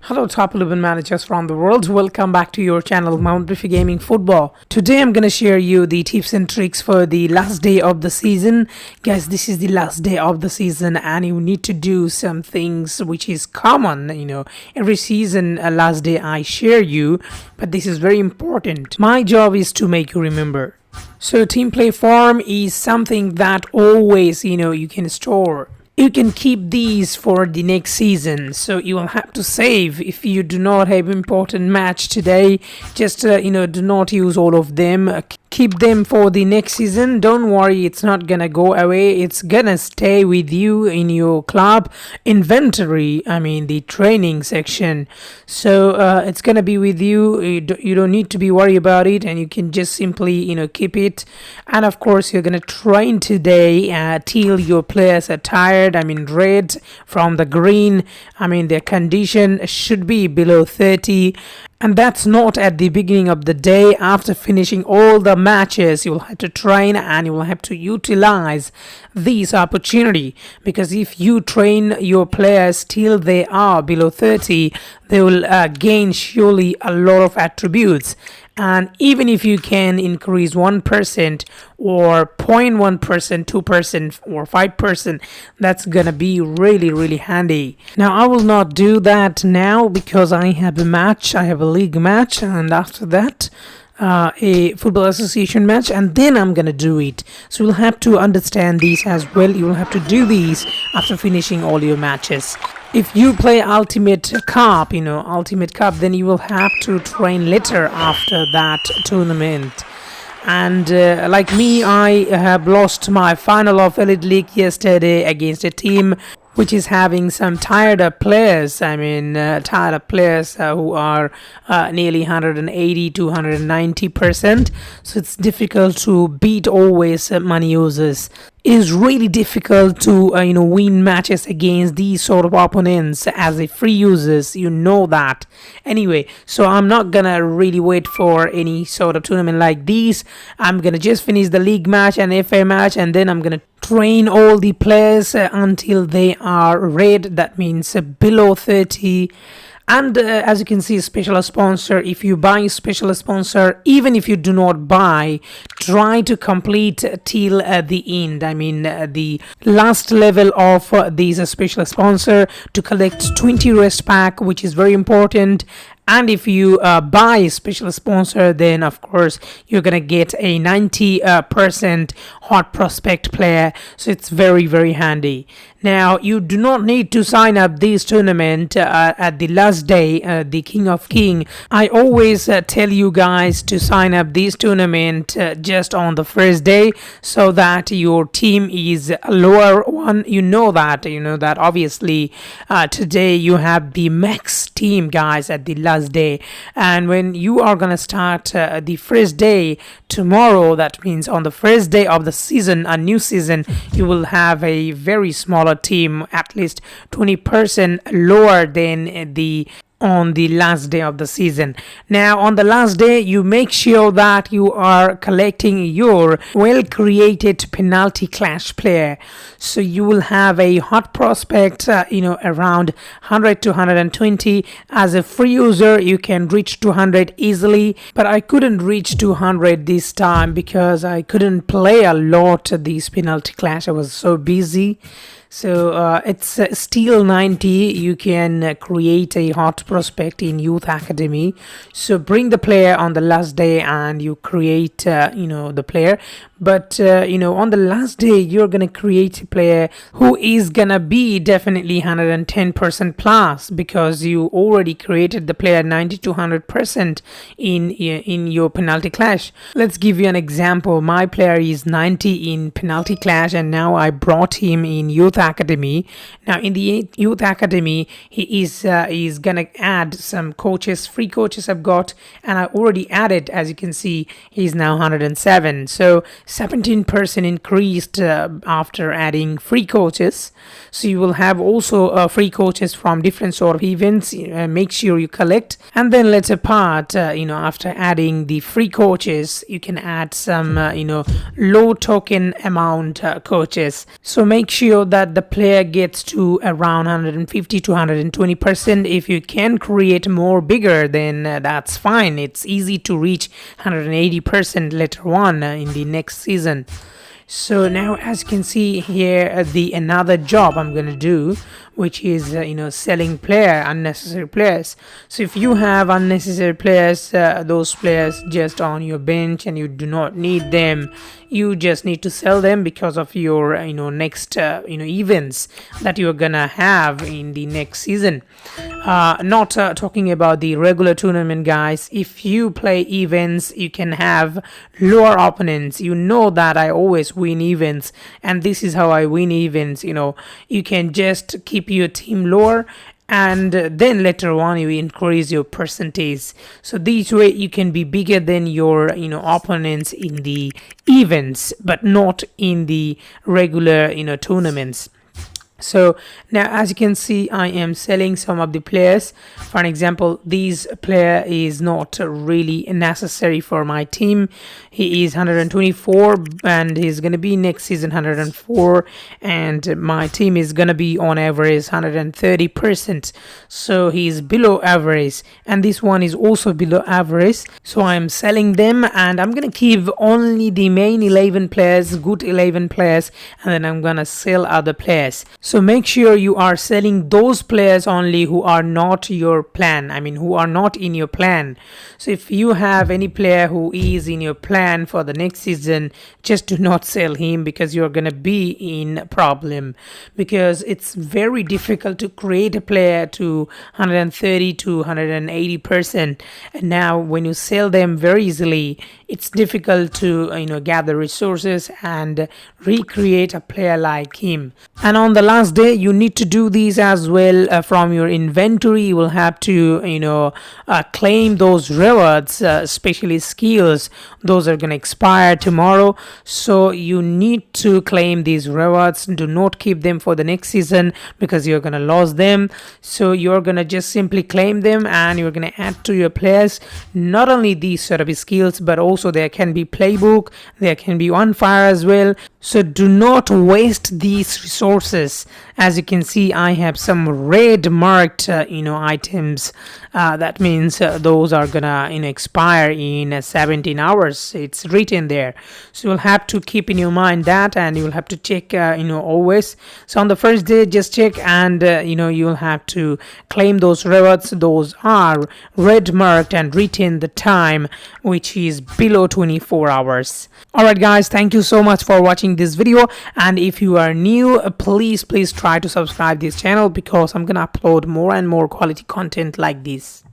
Hello top 11 managers from the world, welcome back to your channel Mount Briefy Gaming Football. Today I'm gonna share you the tips and tricks for the last day of the season. Guys, this is the last day of the season and you need to do some things which is common, every season last day I share you, but this is very important. My job is to make you remember. So team play form is something that always you can store. You can keep these for the next season, so you will have to save if you do not have important match today. Just do not use all of them. Keep them for the next season. Don't worry, it's not gonna go away. It's gonna stay with you in your club inventory, the training section. So it's gonna be with you. You don't need to be worried about it, and you can just simply keep it. And of course you're gonna train today till your players are tired. Red from the green. Their condition should be below 30. And that's not at the beginning of the day. After finishing all the matches, you will have to train and you will have to utilize this opportunity, because if you train your players till they are below 30, they will gain surely a lot of attributes. And even if you can increase 1% or 0.1%, 2% or 5%, that's gonna be really handy. Now I will not do that now because I have a match. I have a league match, and after that a football association match, and then I'm gonna do it. So you'll have to understand these as well. You will have to do these after finishing all your matches. If you play Ultimate Cup, then you will have to train later after that tournament. And like me, I have lost my final of Elite League yesterday against a team which is having some tired up players. Tired up players who are nearly 180 to 190%. So it's difficult to beat always money users. It is really difficult to win matches against these sort of opponents as a free users. That. Anyway, so I'm not gonna really wait for any sort of tournament like these. I'm gonna just finish the league match and FA match, and then I'm gonna train all the players until they are red. That means below 30. And as you can see, special sponsor. If you buy special sponsor, even if you do not buy, try to complete till the end. The last level of these special sponsor to collect 20 rest pack, which is very important. And if you buy a special sponsor, then of course you're gonna get a 90% hot prospect player. So it's very handy. Now you do not need to sign up this tournament at the last day, the King of King. I always tell you guys to sign up this tournament just on the first day, so that your team is a lower one. That obviously today you have the max team, guys, at the last day. And when you are gonna start the first day tomorrow, that means on the first day of the season, a new season, you will have a very smaller team, at least 20% lower than on the last day of the season. Now on the last day, you make sure that you are collecting your well created penalty clash player. So you will have a hot prospect around 100 to 120. As a free user you can reach 200 easily, but I couldn't reach 200 this time because I couldn't play a lot of these penalty clash. I was so busy. So it's still 90. You can create a hot prospect in Youth Academy. So bring the player on the last day and you create the player. But on the last day you're gonna create a player who is gonna be definitely 110% plus, because you already created the player 90 to 100% in your penalty clash. Let's give you an example. My player is 90 in penalty clash, and now I brought him in Youth Academy. Now in the Youth Academy he is gonna add some coaches, free coaches I've got, and I already added, as you can see, he's now 107. So 17% increased after adding free coaches. So you will have also free coaches from different sort of events. Make sure you collect, and then later part, after adding the free coaches, you can add some low token amount coaches. So make sure that the player gets to around 150 to 120%. If you can create more bigger, then that's fine. It's easy to reach 180% later on in the next season. So now, as you can see here, the another job I'm gonna do, which is selling unnecessary players. So if you have unnecessary players, those players just on your bench and you do not need them, you just need to sell them because of your next events that you're gonna have in the next season. Not talking about the regular tournament, guys. If you play events, you can have lower opponents. You know that I always win events, and this is how I win events. You can just keep your team lower, and then later on you increase your percentage. So this way you can be bigger than your opponents in the events, but not in the regular tournaments. So now, as you can see, I am selling some of the players. For an example, this player is not really necessary for my team. He is 124 and he's going to be next season 104, and my team is going to be on average 130%. So he's below average, and this one is also below average. So I'm selling them, and I'm going to keep only the main 11 players, good 11 players, and then I'm going to sell other players. So make sure you are selling those players only who are not your plan. I mean, who are not in your plan. So if you have any player who is in your plan for the next season, just do not sell him, because you're gonna be in a problem, because it's very difficult to create a player to 130 to 180%, and now when you sell them very easily, it's difficult to gather resources and recreate a player like him. And on the last day, you need to do these as well. From your inventory, you will have to claim those rewards, especially skills. Those are gonna expire tomorrow, so you need to claim these rewards. Do not keep them for the next season, because you're gonna lose them. So you're gonna just simply claim them, and you're gonna add to your players not only these sort of skills, but also there can be playbook, there can be on fire as well. So do not waste these resources. As you can see, I have some red marked items. That means those are gonna expire in 17 hours. It's written there, so you'll have to keep in your mind that, and you'll have to check always. So on the first day, just check, and you'll have to claim those rewards. Those are red marked and written the time, which is below 24 hours. Alright guys, thank you so much for watching this video, and if you are new, please try to subscribe this channel, because I'm gonna upload more and more quality content like this.